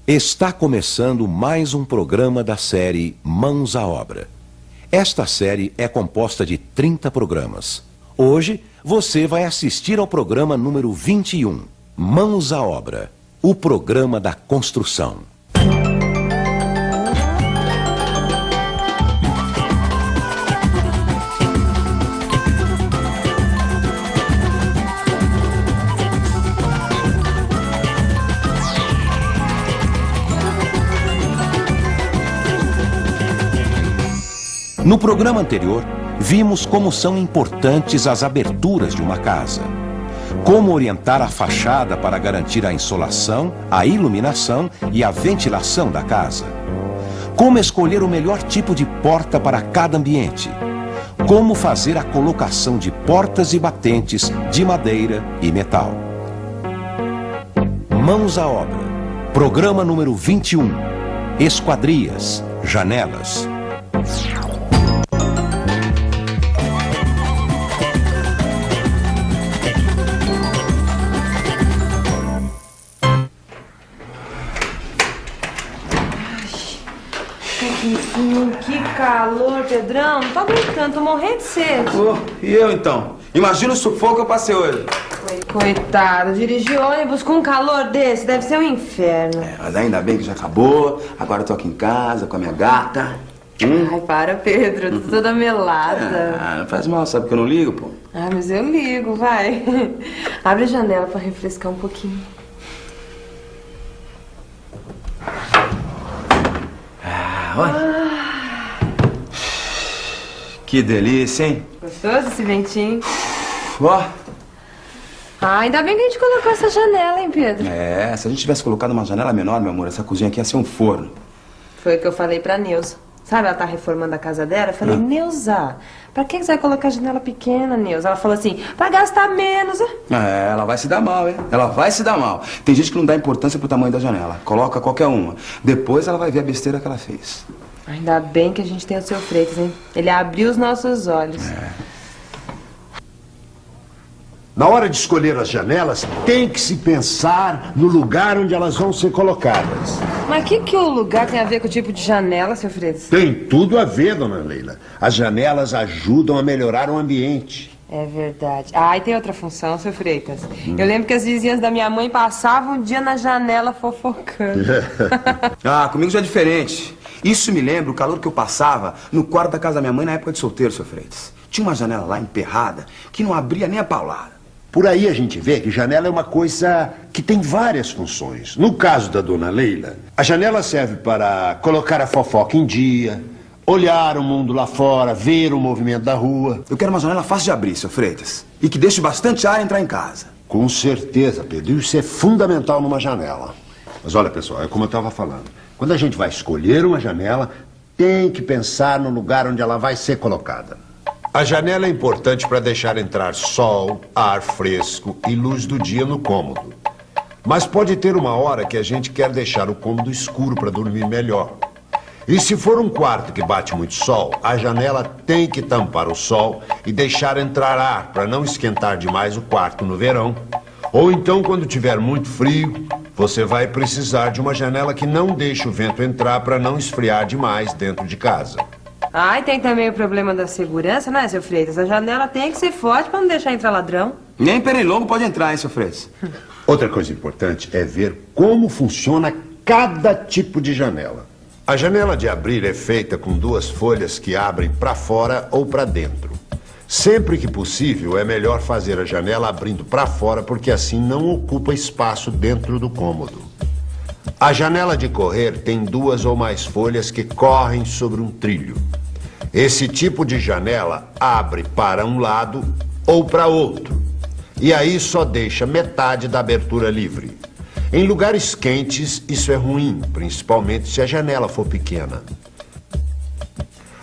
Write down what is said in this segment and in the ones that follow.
Está começando mais um programa da série Mãos à Obra. Esta série é composta de 30 programas. Hoje, você vai assistir ao programa número 21, Mãos à Obra, o programa da construção. No programa anterior, vimos como são importantes as aberturas de uma casa, como orientar a fachada para garantir a insolação, a iluminação e a ventilação da casa, como escolher o melhor tipo de porta para cada ambiente, como fazer a colocação de portas e batentes de madeira e metal. Mãos à Obra, programa número 21, Esquadrias, Janelas. Que calor, Pedrão. Não tô aguentando, tô morrendo de sede. E eu então? Imagina o sufoco que eu passei hoje. Coitado, dirigir ônibus com um calor desse deve ser um inferno. Mas ainda bem que já acabou. Agora eu tô aqui em casa com a minha gata. Ai, para, Pedro, tô toda melada. Não faz mal, sabe que eu não ligo, pô. Ah, mas eu ligo, vai. Abre a janela pra refrescar um pouquinho. Olha. Que delícia, hein? Gostoso esse ventinho? Ó. Ah, ainda bem que a gente colocou essa janela, hein, Pedro? Se a gente tivesse colocado uma janela menor, meu amor, essa cozinha aqui ia ser um forno. Foi o que eu falei pra Neuza. Sabe, ela tá reformando a casa dela? Eu falei, Neuza, pra que você vai colocar janela pequena, Neuza? Ela falou assim, pra gastar menos. Ela vai se dar mal, hein? Ela vai se dar mal. Tem gente que não dá importância pro tamanho da janela. Coloca qualquer uma. Depois ela vai ver a besteira que ela fez. Ainda bem que a gente tem o seu Freitas, hein? Ele abriu os nossos olhos. Na hora de escolher as janelas, tem que se pensar no lugar onde elas vão ser colocadas. Mas o que o lugar tem a ver com o tipo de janela, seu Freitas? Tem tudo a ver, dona Leila. As janelas ajudam a melhorar o ambiente. É verdade. Ah, e tem outra função, seu Freitas. Eu lembro que as vizinhas da minha mãe passavam um dia na janela fofocando. Comigo já é diferente. Isso me lembra o calor que eu passava no quarto da casa da minha mãe na época de solteiro, seu Freitas. Tinha uma janela lá emperrada que não abria nem a paulada. Por aí a gente vê que janela é uma coisa que tem várias funções. No caso da dona Leila, a janela serve para colocar a fofoca em dia, olhar o mundo lá fora, ver o movimento da rua. Eu quero uma janela fácil de abrir, seu Freitas, e que deixe bastante ar entrar em casa. Com certeza, Pedro. Isso é fundamental numa janela. Mas olha, pessoal, é como eu estava falando. Quando a gente vai escolher uma janela, tem que pensar no lugar onde ela vai ser colocada. A janela é importante para deixar entrar sol, ar fresco e luz do dia no cômodo. Mas pode ter uma hora que a gente quer deixar o cômodo escuro para dormir melhor. E se for um quarto que bate muito sol, a janela tem que tampar o sol e deixar entrar ar para não esquentar demais o quarto no verão. Ou então, quando tiver muito frio, você vai precisar de uma janela que não deixe o vento entrar para não esfriar demais dentro de casa. Ah, e tem também o problema da segurança, né, seu Freitas? A janela tem que ser forte pra não deixar entrar ladrão. Nem pernilongo pode entrar, hein, seu Freitas? Outra coisa importante é ver como funciona cada tipo de janela. A janela de abrir é feita com duas folhas que abrem para fora ou para dentro. Sempre que possível, é melhor fazer a janela abrindo para fora, porque assim não ocupa espaço dentro do cômodo. A janela de correr tem duas ou mais folhas que correm sobre um trilho. Esse tipo de janela abre para um lado ou para outro. E aí só deixa metade da abertura livre. Em lugares quentes, isso é ruim, principalmente se a janela for pequena.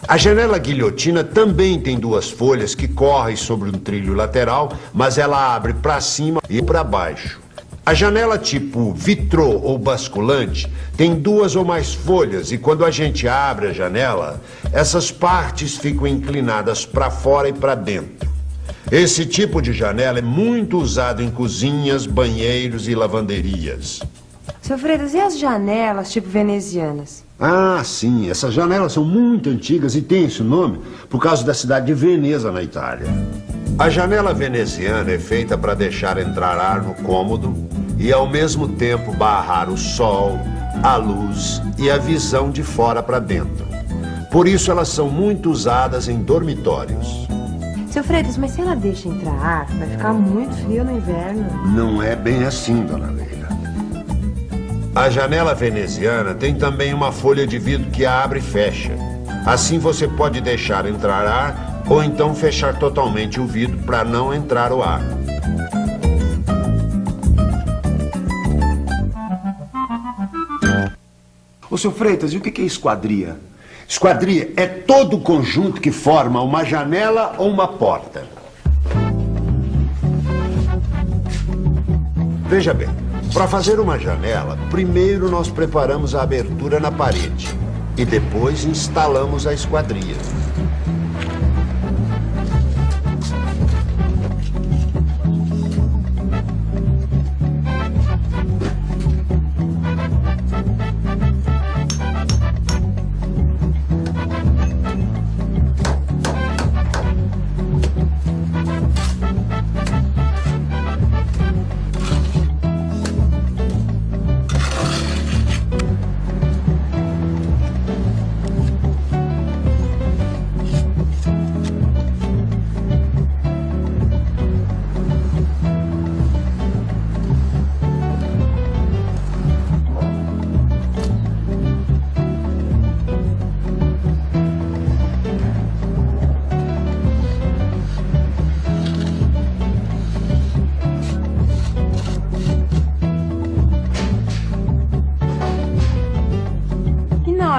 A janela guilhotina também tem duas folhas que correm sobre um trilho lateral, mas ela abre para cima e para baixo. A janela tipo vitrô ou basculante tem duas ou mais folhas e quando a gente abre a janela, essas partes ficam inclinadas para fora e para dentro. Esse tipo de janela é muito usado em cozinhas, banheiros e lavanderias. Seu Freitas, e as janelas tipo venezianas? Ah, sim. Essas janelas são muito antigas e têm esse nome por causa da cidade de Veneza, na Itália. A janela veneziana é feita para deixar entrar ar no cômodo e, ao mesmo tempo, barrar o sol, a luz e a visão de fora para dentro. Por isso, elas são muito usadas em dormitórios. Seu Freitas, mas se ela deixa entrar ar, vai ficar muito frio no inverno. Não é bem assim, dona Leila. A janela veneziana tem também uma folha de vidro que abre e fecha. Assim você pode deixar entrar ar ou então fechar totalmente o vidro para não entrar o ar. Ô, seu Freitas, e o que é esquadria? Esquadria é todo o conjunto que forma uma janela ou uma porta. Veja bem, para fazer uma janela, primeiro nós preparamos a abertura na parede e depois instalamos a esquadria.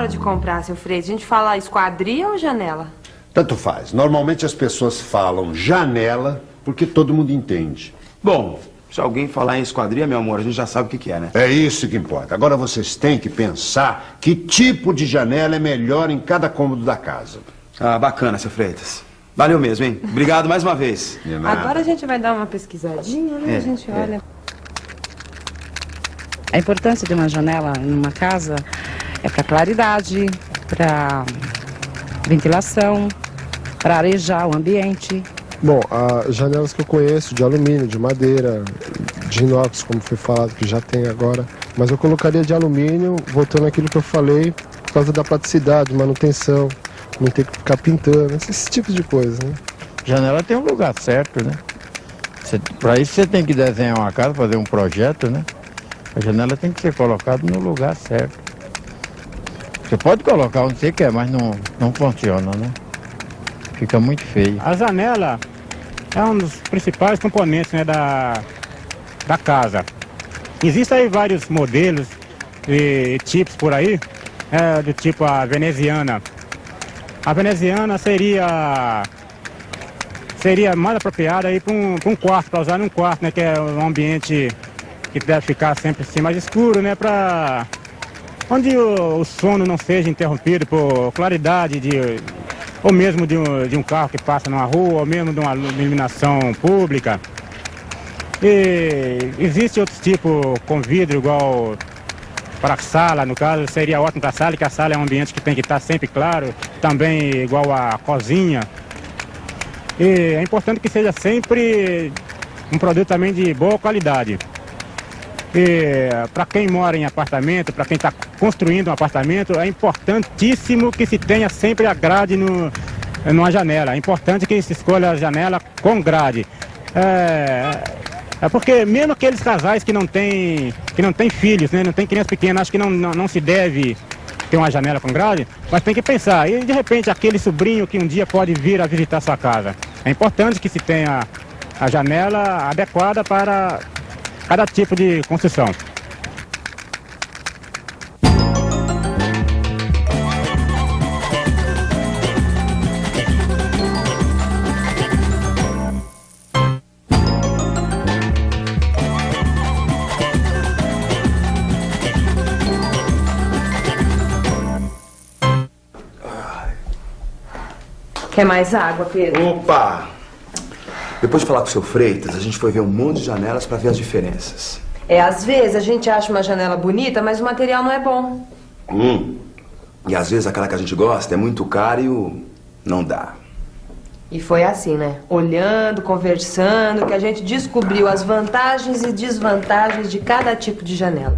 De comprar, seu Freitas, a gente fala esquadria ou janela? Tanto faz. Normalmente as pessoas falam janela porque todo mundo entende. Bom, se alguém falar em esquadria, meu amor, a gente já sabe o que é, né? É isso que importa. Agora vocês têm que pensar que tipo de janela é melhor em cada cômodo da casa. Ah, bacana, seu Freitas. Valeu mesmo, hein? Obrigado mais uma vez. De nada. Agora a gente vai dar uma pesquisadinha, né? A gente olha. A importância de uma janela em uma casa é para claridade, para ventilação, para arejar o ambiente. Bom, as janelas que eu conheço, de alumínio, de madeira, de inox, como foi falado, que já tem agora. Mas eu colocaria de alumínio, voltando àquilo que eu falei, por causa da praticidade, manutenção, não ter que ficar pintando, esse tipo de coisa, né? Janela tem um lugar certo, né? Para isso você tem que desenhar uma casa, fazer um projeto, né? A janela tem que ser colocada no lugar certo. Você pode colocar onde você quer, mas não funciona, né? Fica muito feio. A janela é um dos principais componentes, né, da casa. Existem aí vários modelos e tipos por aí, do tipo a veneziana. A veneziana seria mais apropriada aí para um quarto, para usar num quarto, né, que é um ambiente que deve ficar sempre assim mais escuro, né, para onde o sono não seja interrompido por claridade ou mesmo de um carro que passa numa rua, ou mesmo de uma iluminação pública. E existe outro tipo com vidro, igual para a sala, no caso, seria ótimo para a sala, que a sala é um ambiente que tem que estar sempre claro, também igual a cozinha. E é importante que seja sempre um produto também de boa qualidade. E para quem mora em apartamento, para quem está construindo um apartamento, é importantíssimo que se tenha sempre a grade numa janela. É importante que se escolha a janela com grade. É porque mesmo aqueles casais que não têm filhos, né, não tem criança pequena, acho que não se deve ter uma janela com grade, mas tem que pensar. E de repente aquele sobrinho que um dia pode vir a visitar sua casa. É importante que se tenha a janela adequada para cada tipo de construção. Quer mais água, Pedro? Opa! Depois de falar com o seu Freitas, a gente foi ver um monte de janelas para ver as diferenças. Às vezes a gente acha uma janela bonita, mas o material não é bom. E às vezes aquela que a gente gosta é muito cara e não dá. E foi assim, né? Olhando, conversando, que a gente descobriu as vantagens e desvantagens de cada tipo de janela.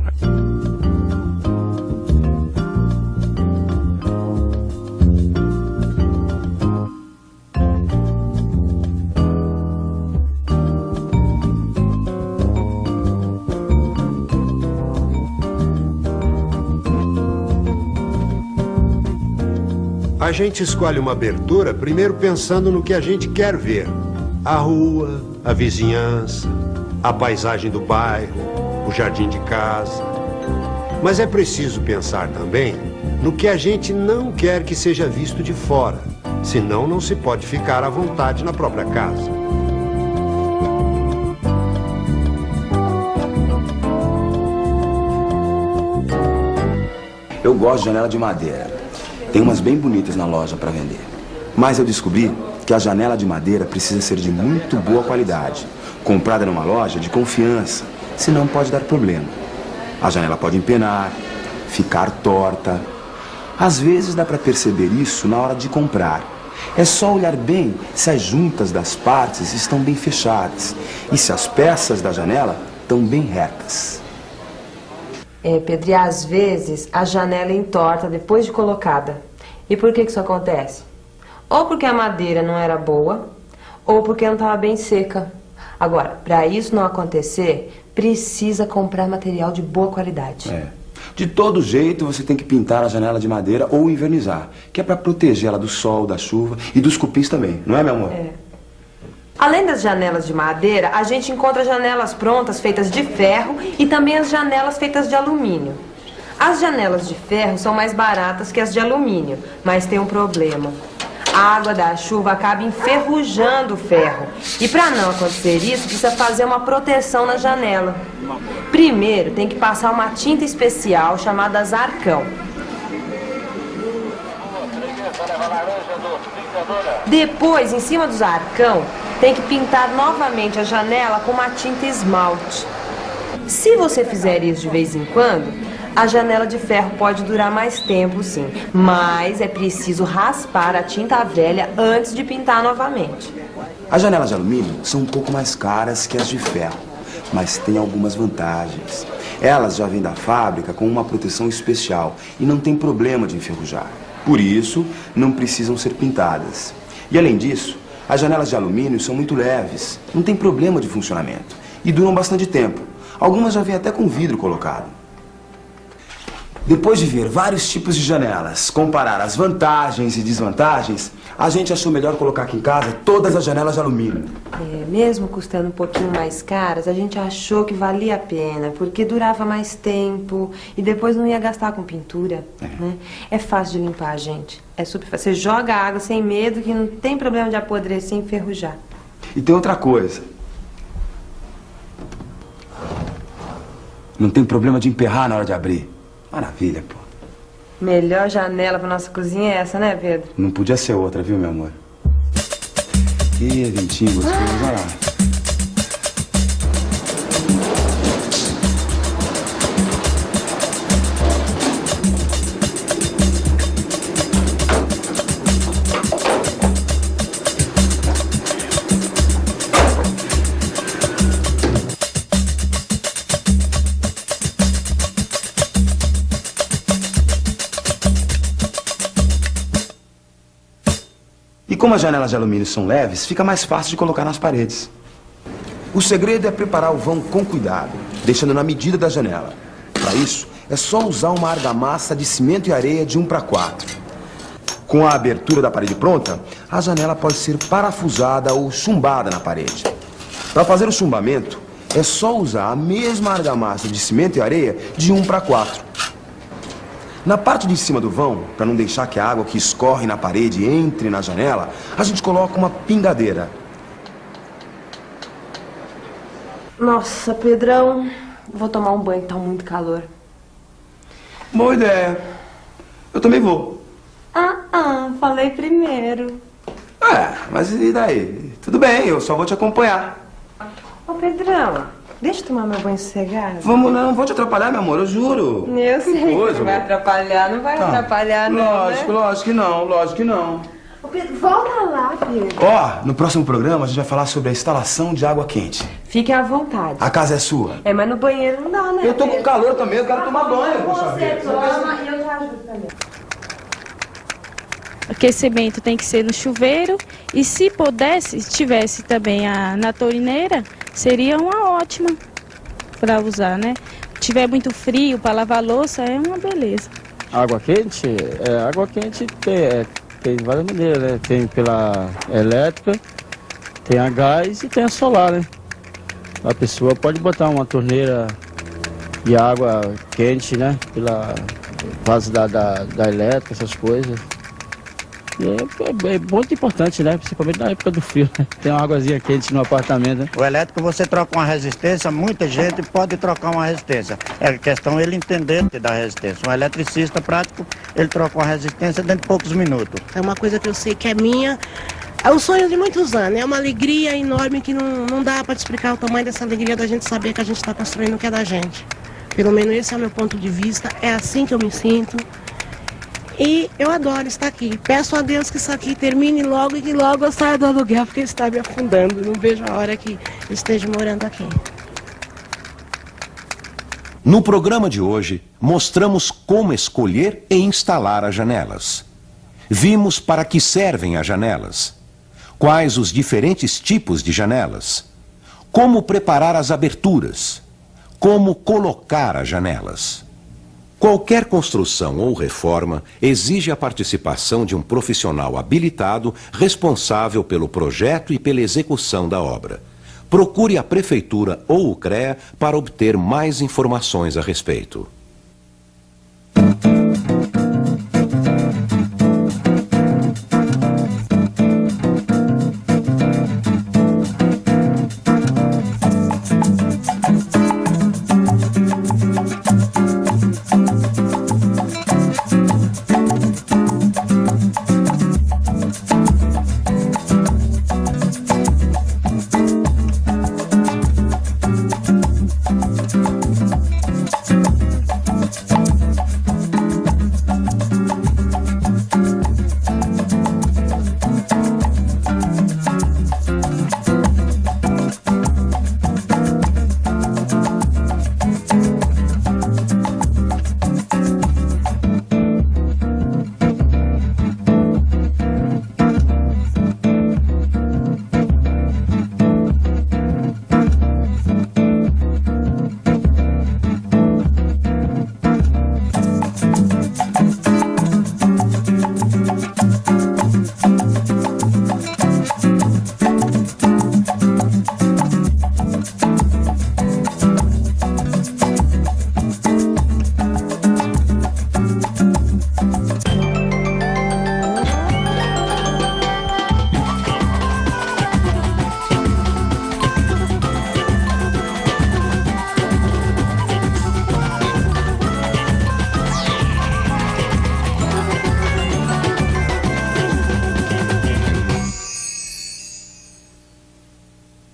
A gente escolhe uma abertura primeiro pensando no que a gente quer ver. A rua, a vizinhança, a paisagem do bairro, o jardim de casa. Mas é preciso pensar também no que a gente não quer que seja visto de fora. Senão não se pode ficar à vontade na própria casa. Eu gosto de janela de madeira. Tem umas bem bonitas na loja para vender. Mas eu descobri que a janela de madeira precisa ser de muito boa qualidade, comprada numa loja de confiança, senão pode dar problema. A janela pode empenar, ficar torta. Às vezes dá para perceber isso na hora de comprar. É só olhar bem se as juntas das partes estão bem fechadas e se as peças da janela estão bem retas. Pedro, e às vezes a janela entorta depois de colocada. E por que isso acontece? Ou porque a madeira não era boa, ou porque não estava bem seca. Agora, para isso não acontecer, precisa comprar material de boa qualidade. De todo jeito, você tem que pintar a janela de madeira ou invernizar, que é para proteger ela do sol, da chuva e dos cupins também, não é, meu amor? Além das janelas de madeira, a gente encontra janelas prontas feitas de ferro e também as janelas feitas de alumínio. As janelas de ferro são mais baratas que as de alumínio, mas tem um problema. A água da chuva acaba enferrujando o ferro. E para não acontecer isso, precisa fazer uma proteção na janela. Primeiro, tem que passar uma tinta especial chamada Arcão. Depois, em cima do Arcão, tem que pintar novamente a janela com uma tinta esmalte. Se você fizer isso de vez em quando, a janela de ferro pode durar mais tempo, sim. Mas é preciso raspar a tinta velha antes de pintar novamente. As janelas de alumínio são um pouco mais caras que as de ferro, mas têm algumas vantagens. Elas já vêm da fábrica com uma proteção especial e não tem problema de enferrujar. Por isso, não precisam ser pintadas. E além disso, as janelas de alumínio são muito leves, não tem problema de funcionamento e duram bastante tempo. Algumas já vêm até com vidro colocado. Depois de ver vários tipos de janelas, comparar as vantagens e desvantagens, a gente achou melhor colocar aqui em casa todas as janelas de alumínio. Mesmo custando um pouquinho mais caras, a gente achou que valia a pena, porque durava mais tempo e depois não ia gastar com pintura. Né? É fácil de limpar, gente. É super fácil. Você joga a água sem medo, que não tem problema de apodrecer e enferrujar. E tem outra coisa. Não tem problema de emperrar na hora de abrir. Maravilha, pô. Melhor janela pra nossa cozinha é essa, né, Pedro? Não podia ser outra, viu, meu amor? Que ventinho gostoso, olha lá. E como as janelas de alumínio são leves, fica mais fácil de colocar nas paredes. O segredo é preparar o vão com cuidado, deixando na medida da janela. Para isso, é só usar uma argamassa de cimento e areia de 1:4. Com a abertura da parede pronta, a janela pode ser parafusada ou chumbada na parede. Para fazer o chumbamento, é só usar a mesma argamassa de cimento e areia de 1:4. Na parte de cima do vão, para não deixar que a água que escorre na parede entre na janela, a gente coloca uma pingadeira. Nossa, Pedrão, vou tomar um banho, tá muito calor. Boa ideia. Eu também vou. Falei primeiro. Mas e daí? Tudo bem, eu só vou te acompanhar. Ô, Pedrão, Deixa eu tomar meu banho sossegado. Vamos, não vou te atrapalhar, meu amor, eu juro. Eu sei, coisa, não vai amor. atrapalhar, não vai atrapalhar, não, Lógico, né? lógico que não, lógico que não. Ô, Pedro, volta lá, Pedro. Ó, no próximo programa a gente vai falar sobre a instalação de água quente. Fique à vontade. A casa é sua. É, mas no banheiro não dá, né? Eu tô com Pedro? calor também, eu quero tomar banho, poxa Você vida. toma e eu já ajudo também. Aquecimento tem que ser no chuveiro e se pudesse, se tivesse também na torneira, seria uma ótima para usar, né? Se tiver muito frio para lavar louça, é uma beleza. Água quente? Água quente tem várias maneiras, né? Tem pela elétrica, tem a gás e tem a solar, né? A pessoa pode botar uma torneira de água quente, né? Pela base da elétrica, essas coisas. E é muito importante, né? Principalmente na época do frio, né? Tem uma águazinha quente no apartamento, né? O elétrico você troca uma resistência, muita gente pode trocar uma resistência. É questão ele entender da resistência. Um eletricista prático, ele troca uma resistência dentro de poucos minutos. É uma coisa que eu sei que é minha. É um sonho de muitos anos. É uma alegria enorme que não dá para te explicar o tamanho dessa alegria da gente saber que a gente está construindo o que é da gente. Pelo menos esse é o meu ponto de vista. É assim que eu me sinto. E eu adoro estar aqui. Peço a Deus que isso aqui termine logo e que logo eu saia do aluguel, porque está me afundando. Não vejo a hora que eu esteja morando aqui. No programa de hoje, mostramos como escolher e instalar as janelas. Vimos para que servem as janelas, quais os diferentes tipos de janelas, como preparar as aberturas, como colocar as janelas. Qualquer construção ou reforma exige a participação de um profissional habilitado responsável pelo projeto e pela execução da obra. Procure a Prefeitura ou o CREA para obter mais informações a respeito.